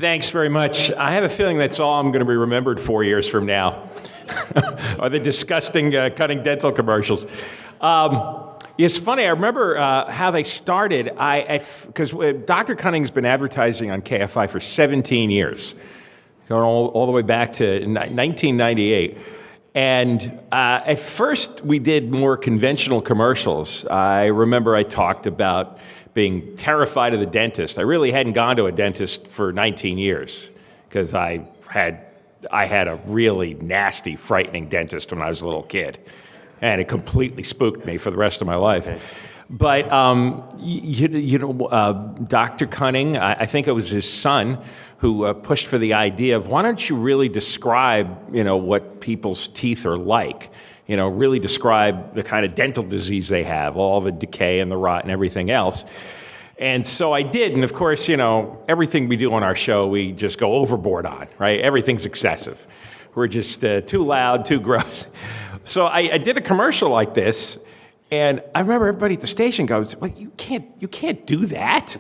Thanks very much. I have a feeling that's all I'm going to be remembered 4 years from now, are the disgusting Cunning Dental commercials. It's funny, I remember how they started, because Dr. Cunning's been advertising on KFI for 17 years, going all the way back to 1998. And at first, we did more conventional commercials. I remember I talked about being terrified of the dentist. I really hadn't gone to a dentist for 19 years because I had a really nasty, frightening dentist when I was a little kid, and it completely spooked me for the rest of my life. Okay. But Dr. Cunning, I think it was his son who pushed for the idea of why don't you really describe, what people's teeth are like. Really describe the kind of dental disease they have, all the decay and the rot and everything else. And so I did, and of course, everything we do on our show, we just go overboard on, right? Everything's excessive. We're just too loud, too gross. So I did a commercial like this, and I remember everybody at the station goes, well, you can't do that.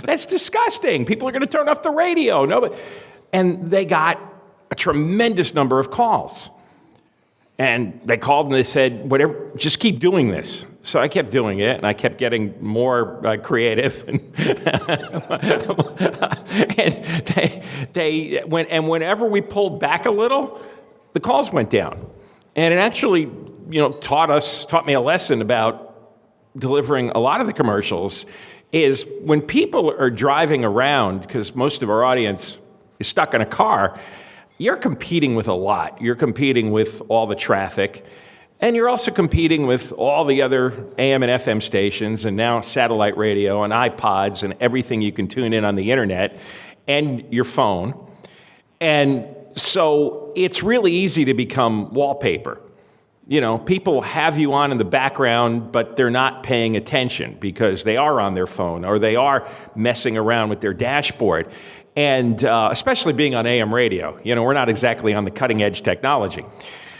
That's disgusting. People are going to turn off the radio. And they got a tremendous number of calls. And they called and they said, whatever, just keep doing this. So I kept doing it, and I kept getting more creative. And whenever we pulled back a little, the calls went down. And it actually, taught me a lesson about delivering a lot of the commercials is when people are driving around, because most of our audience is stuck in a car, you're competing with a lot. You're competing with all the traffic, and you're also competing with all the other AM and FM stations, and now satellite radio and iPods and everything you can tune in on the internet and your phone. And so it's really easy to become wallpaper. People have you on in the background, but they're not paying attention because they are on their phone or they are messing around with their dashboard. And especially being on AM radio, we're not exactly on the cutting edge technology.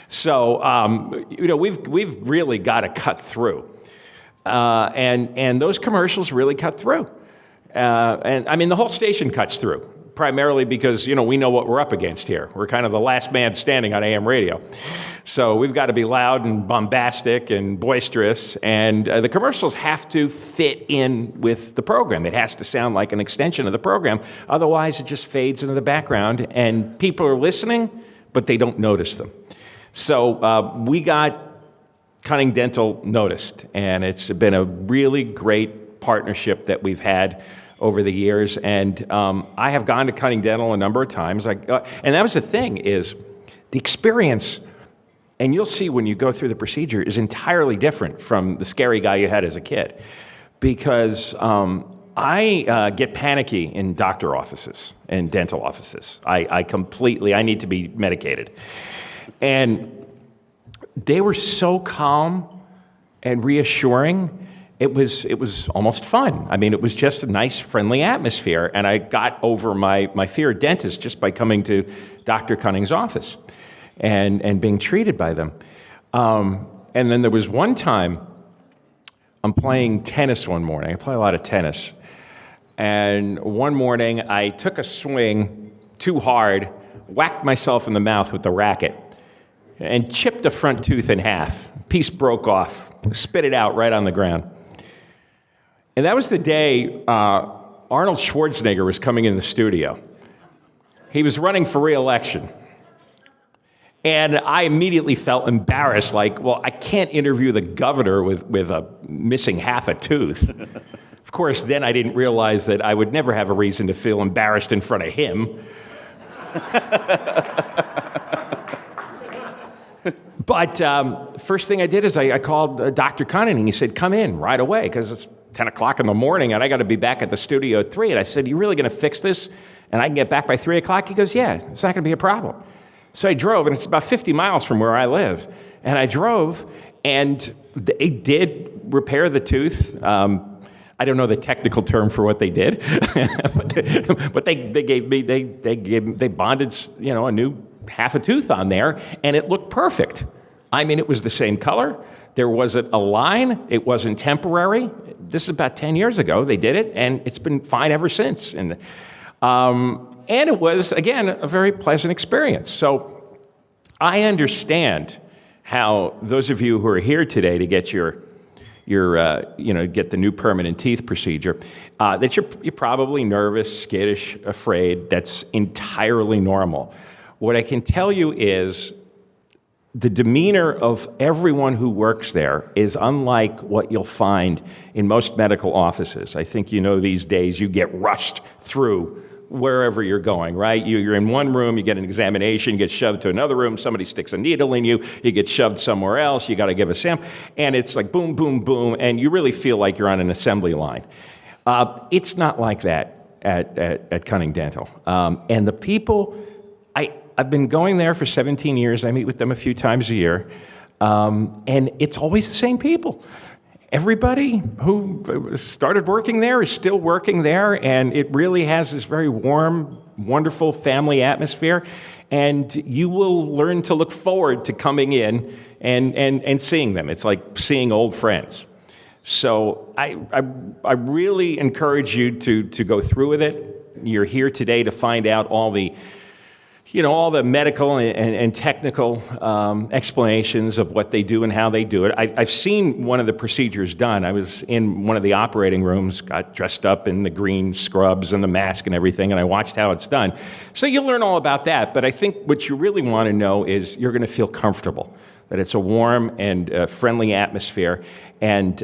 So, we've really got to cut through. And those commercials really cut through. And I mean, the whole station cuts through, primarily because, we know what we're up against here. We're kind of the last man standing on AM radio. So we've got to be loud and bombastic and boisterous, and the commercials have to fit in with the program. It has to sound like an extension of the program. Otherwise, it just fades into the background, and people are listening, but they don't notice them. So we got Cunning Dental noticed, and it's been a really great partnership that we've had over the years. And I have gone to Cunning Dental a number of times. And that was the thing, is the experience, and you'll see when you go through the procedure, is entirely different from the scary guy you had as a kid. Because I get panicky in doctor offices and dental offices. I need to be medicated. And they were so calm and reassuring. It was almost fun. I mean, it was just a nice, friendly atmosphere. And I got over my fear of dentists just by coming to Dr. Cunning's office and being treated by them. And then there was one time, I'm playing tennis one morning. I play a lot of tennis. And one morning, I took a swing too hard, whacked myself in the mouth with the racket, and chipped a front tooth in half. Piece broke off, spit it out right on the ground. And that was the day Arnold Schwarzenegger was coming in the studio. He was running for re-election. And I immediately felt embarrassed, like, well, I can't interview the governor with a missing half a tooth. Of course, then I didn't realize that I would never have a reason to feel embarrassed in front of him. But first thing I did is I called Dr. Cunning, and he said, come in right away, because it's 10 o'clock in the morning, and I got to be back at the studio at 3. And I said, you really going to fix this? And I can get back by 3 o'clock? He goes, yeah, it's not going to be a problem. So I drove, and it's about 50 miles from where I live. And I drove, and they did repair the tooth. I don't know the technical term for what they did, but they bonded, a new half a tooth on there, and it looked perfect. I mean, it was the same color. There wasn't a line. It wasn't temporary. This is about 10 years ago they did it, and it's been fine ever since. And And it was, again, a very pleasant experience. So I understand how those of you who are here today to get get the new permanent teeth procedure, that you're probably nervous, skittish, afraid. That's entirely normal. What I can tell you is the demeanor of everyone who works there is unlike what you'll find in most medical offices. I think these days you get rushed through wherever you're going, right? You're in one room, you get an examination, you get shoved to another room, somebody sticks a needle in you, you get shoved somewhere else, you got to give a sample, and it's like boom, boom, boom, and you really feel like you're on an assembly line. It's not like that at Cunning Dental. And the people, I've been going there for 17 years. I meet with them a few times a year. And it's always the same people. Everybody who started working there is still working there, and it really has this very warm, wonderful family atmosphere. And you will learn to look forward to coming in and seeing them. It's like seeing old friends. So I really encourage you to go through with it. You're here today to find out all the medical and technical explanations of what they do and how they do it. I've seen one of the procedures done. I was in one of the operating rooms, got dressed up in the green scrubs and the mask and everything, and I watched how it's done. So you'll learn all about that, but I think what you really want to know is you're going to feel comfortable, that it's a warm and friendly atmosphere, and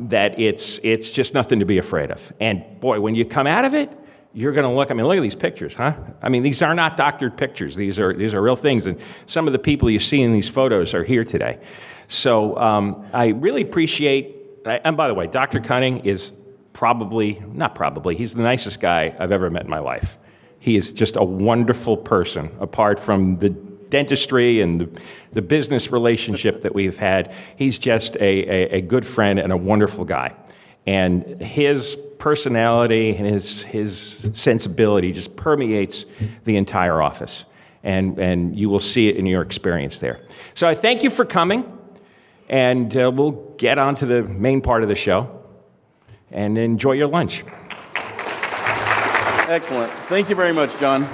that it's just nothing to be afraid of. And boy, when you come out of it, you're going to look at these pictures, huh? These are not doctored pictures. These are real things. And some of the people you see in these photos are here today. So I really appreciate, and by the way, Dr. Cunning is he's the nicest guy I've ever met in my life. He is just a wonderful person, apart from the dentistry and the business relationship that we've had. He's just a good friend and a wonderful guy. And his personality and his sensibility just permeates the entire office. And you will see it in your experience there. So I thank you for coming, and we'll get on to the main part of the show, and enjoy your lunch. Excellent. Thank you very much, John.